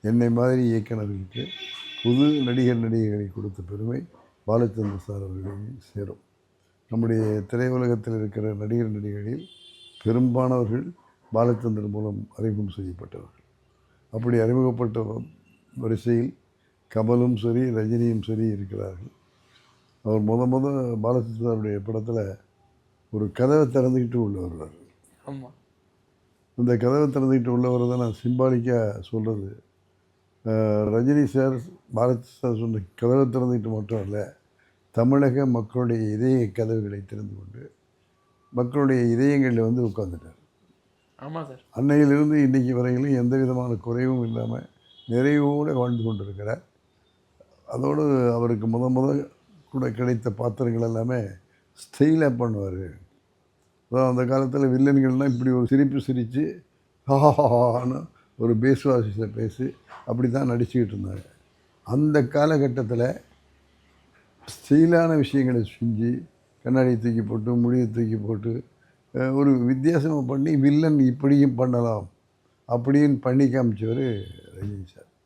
என்னை மாதிரி இயக்குனர்களுக்கு புது நடிகைகளை கொடுத்த பெருமை பாலச்சந்தர் சார் அவர்களையும் சேரும். நம்முடைய திரையுலகத்தில் இருக்கிற நடிகைகளில் பெரும்பானவர்கள் பாலச்சந்தர் மூலம் அறிமுகம் செய்யப்பட்டவர்கள். அப்படி அறிமுகப்பட்ட வரிசையில் கமலும் சரி, ரஜினியும் சரி இருக்கிறார்கள். அவர் முத பாலச்சந்தருடைய படத்தில் ஒரு கதவை திறந்துக்கிட்டு உள்ள வருவார். ஆமாம், இந்த கதவை திறந்துக்கிட்டு உள்ளவர் தான் நான் சிம்பாலிக்காக சொல்கிறது. ரஜினி சார் பாரதி சார் சொன்ன கதவை திறந்துக்கிட்டு மட்டும் இல்லை, தமிழக மக்களுடைய இதய கதவுகளை திறந்து கொண்டு மக்களுடைய இதயங்களில் வந்து உட்காந்துட்டார். ஆமாம் சார். அன்னையிலிருந்து இன்றைக்கி வரையிலும் எந்த விதமான குறைவும் இல்லாமல் நிறைவோடு வாழ்ந்து கொண்டிருக்கிறார். அதோடு அவருக்கு முத கூட கிடைத்த பாத்திரங்கள் எல்லாமே ஸ்டைலாக பண்ணுவார். அதான் அந்த காலத்தில் வில்லன்கள்லாம் இப்படி ஒரு சிரிப்பு சிரித்து ஹான்னு ஒரு பேசுவாசியில் பேசி அப்படி தான் நடிச்சுக்கிட்டு இருந்தாங்க. அந்த காலகட்டத்தில் ஸ்டைலான விஷயங்களை செஞ்சு கண்ணாடியை தூக்கி போட்டு முடியை தூக்கி போட்டு ஒரு வித்தியாசமாக பண்ணி வில்லன் இப்படியும் பண்ணலாம் அப்படின்னு பண்ணி காமிச்சவர் ரஜினி சார்.